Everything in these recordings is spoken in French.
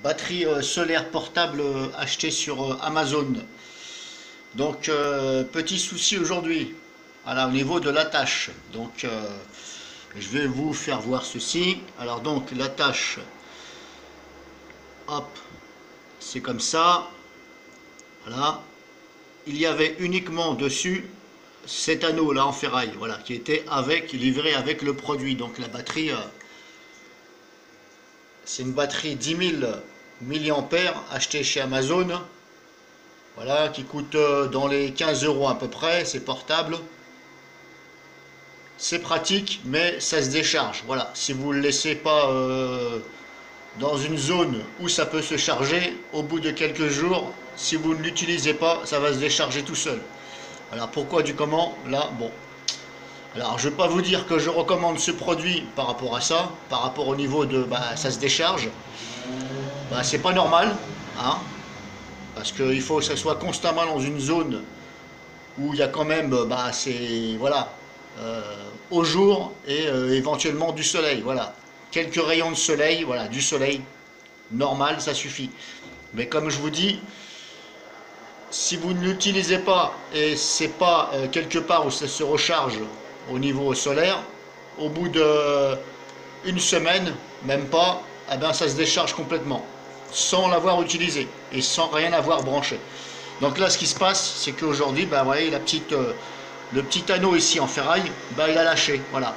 batterie solaire portable achetée sur Amazon. Donc petit souci aujourd'hui, voilà, au niveau de l'attache. Donc je vais vous faire voir ceci. Alors donc l'attache, hop, c'est comme ça. Voilà. Il y avait uniquement dessus cet anneau là en ferraille, voilà, qui était livré avec le produit. Donc la batterie, c'est une batterie 10 000 milliampères achetée chez Amazon. Voilà, qui coûte dans les 15 euros à peu près, c'est portable. C'est pratique, mais ça se décharge. Voilà, si vous ne le laissez pas dans une zone où ça peut se charger, au bout de quelques jours, si vous ne l'utilisez pas, ça va se décharger tout seul. Alors pourquoi du comment? Là, bon. Alors je ne vais pas vous dire que je recommande ce produit par rapport à ça, par rapport au niveau de ça se décharge. C'est pas normal, hein, parce qu'il faut que ça soit constamment dans une zone où il y a quand même c'est voilà au jour et éventuellement du soleil, voilà, quelques rayons de soleil, voilà, du soleil normal, ça suffit. Mais comme je vous dis, si vous ne l'utilisez pas et c'est pas quelque part où ça se recharge au niveau solaire, au bout de une semaine, même pas, eh ben ça se décharge complètement sans l'avoir utilisé et sans rien avoir branché. Donc là, ce qui se passe, c'est qu'aujourd'hui, vous voyez, le petit anneau ici en ferraille, il a lâché. Voilà.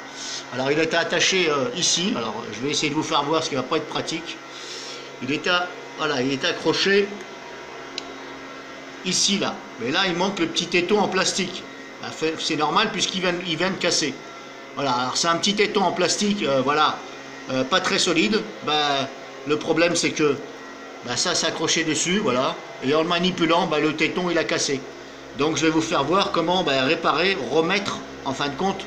Alors il était attaché ici. Alors je vais essayer de vous faire voir ce qui ne va pas être pratique. Voilà, il était accroché ici, là. Mais là, il manque le petit étau en plastique. C'est normal puisqu'il vient de casser. Voilà, alors c'est un petit étau en plastique, voilà, pas très solide. Le problème, c'est que ça s'est accroché dessus, voilà, et en le manipulant, le téton il a cassé. Donc je vais vous faire voir comment réparer, remettre en fin de compte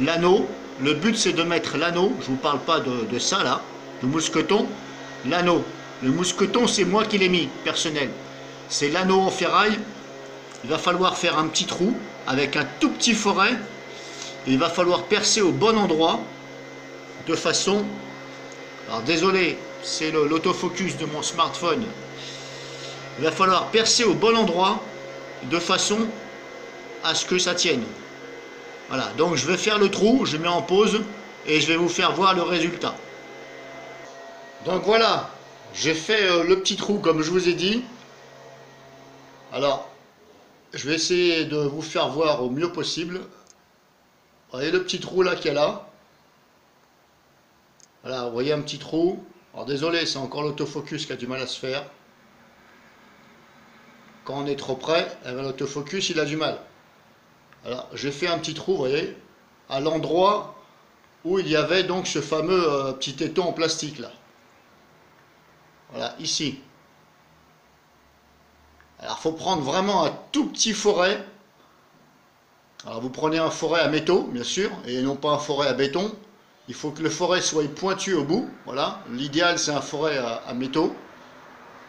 l'anneau. Le but c'est de mettre l'anneau, je ne vous parle pas de ça là, le mousqueton, l'anneau. Le mousqueton c'est moi qui l'ai mis, personnel. C'est l'anneau en ferraille, il va falloir faire un petit trou avec un tout petit foret, et il va falloir percer au bon endroit, de façon, alors désolé, c'est l'autofocus de mon smartphone. Il va falloir percer au bon endroit de façon à ce que ça tienne. Voilà, donc je vais faire le trou, je mets en pause et je vais vous faire voir le résultat. Donc voilà, j'ai fait le petit trou comme je vous ai dit. Alors, je vais essayer de vous faire voir au mieux possible. Vous voyez le petit trou là qu'il y a là. Voilà, vous voyez un petit trou. Alors désolé, c'est encore l'autofocus qui a du mal à se faire. Quand on est trop près, l'autofocus il a du mal. Alors j'ai fait un petit trou, vous voyez, à l'endroit où il y avait donc ce fameux petit étau en plastique là. Voilà, ici. Alors il faut prendre vraiment un tout petit foret. Alors vous prenez un foret à métaux, bien sûr, et non pas un foret à béton. Il faut que le foret soit pointu au bout. Voilà, l'idéal c'est un foret à métaux.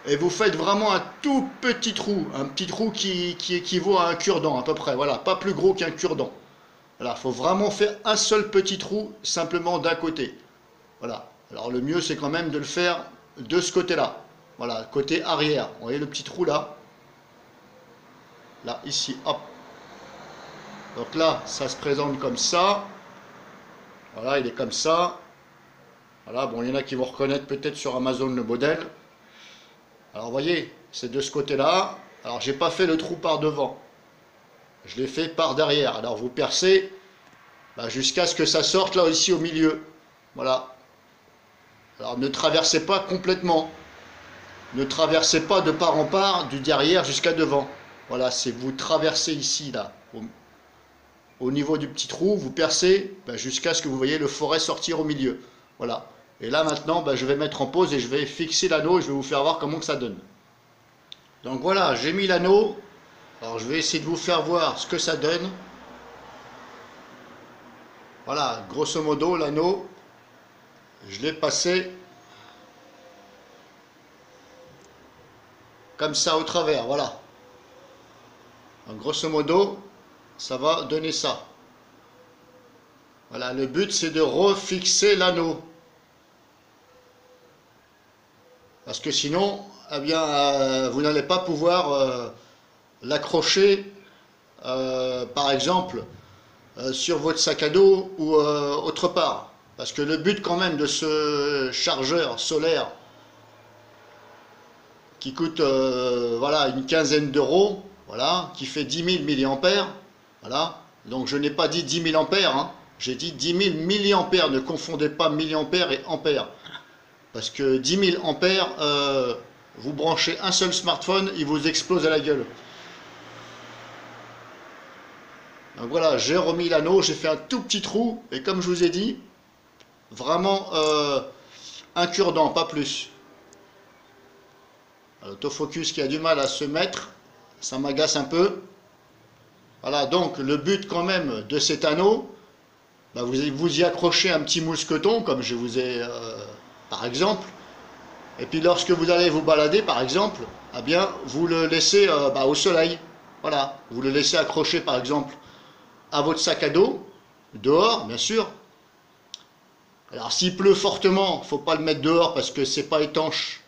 Et vous faites vraiment un tout petit trou, un petit trou qui équivaut à un cure-dent à peu près, voilà, pas plus gros qu'un cure-dent. Voilà, il faut vraiment faire un seul petit trou, simplement d'un côté. Voilà, alors le mieux c'est quand même de le faire de ce côté-là, voilà, côté arrière. Vous voyez le petit trou là? Là, ici, hop. Donc là, ça se présente comme ça. Voilà, il est comme ça. Voilà, bon, il y en a qui vont reconnaître peut-être sur Amazon le modèle. Alors vous voyez, c'est de ce côté-là. Alors j'ai pas fait le trou par devant. Je l'ai fait par derrière. Alors vous percez jusqu'à ce que ça sorte là ici au milieu. Voilà. Alors ne traversez pas complètement. Ne traversez pas de part en part du derrière jusqu'à devant. Voilà, c'est vous traversez ici là. Au niveau du petit trou, vous percez jusqu'à ce que vous voyez le foret sortir au milieu. Voilà. Et là maintenant, je vais mettre en pause et je vais fixer l'anneau et je vais vous faire voir comment que ça donne. Donc voilà, j'ai mis l'anneau. Alors je vais essayer de vous faire voir ce que ça donne. Voilà, grosso modo l'anneau, je l'ai passé comme ça au travers, voilà. Donc grosso modo, ça va donner ça. Voilà, le but c'est de refixer l'anneau. Parce que sinon, eh bien, vous n'allez pas pouvoir l'accrocher, par exemple, sur votre sac à dos ou autre part. Parce que le but quand même de ce chargeur solaire qui coûte voilà, une quinzaine d'euros, voilà, qui fait 10 000 milliampères, voilà. Donc je n'ai pas dit 10 000 ampères, hein, j'ai dit 10 000 milliampères, ne confondez pas milliampères et ampères. Parce que 10 000 ampères, vous branchez un seul smartphone, il vous explose à la gueule. Donc voilà, j'ai remis l'anneau, j'ai fait un tout petit trou, et comme je vous ai dit, vraiment un cure-dent, pas plus. L'autofocus qui a du mal à se mettre, ça m'agace un peu. Voilà, donc le but quand même de cet anneau, bah, vous y accrochez un petit mousqueton, comme je vous ai, par exemple, et puis lorsque vous allez vous balader, par exemple, eh bien, vous le laissez bah, au soleil. Voilà, vous le laissez accrocher, par exemple, à votre sac à dos, dehors, bien sûr. Alors, s'il pleut fortement, il ne faut pas le mettre dehors parce que c'est pas étanche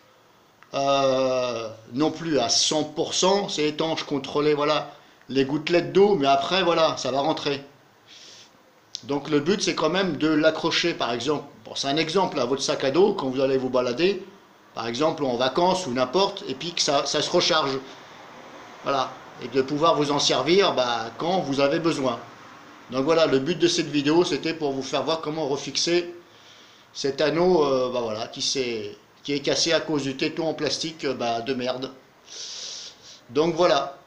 non plus à 100%. C'est étanche contre les, voilà, les gouttelettes d'eau, mais après, voilà, ça va rentrer. Donc, le but, c'est quand même de l'accrocher, par exemple. Bon, c'est un exemple à votre sac à dos quand vous allez vous balader, par exemple en vacances ou n'importe, et puis que ça se recharge. Voilà. Et de pouvoir vous en servir bah, quand vous avez besoin. Donc voilà, le but de cette vidéo, c'était pour vous faire voir comment refixer cet anneau bah voilà, qui est cassé à cause du téton en plastique bah, de merde. Donc voilà.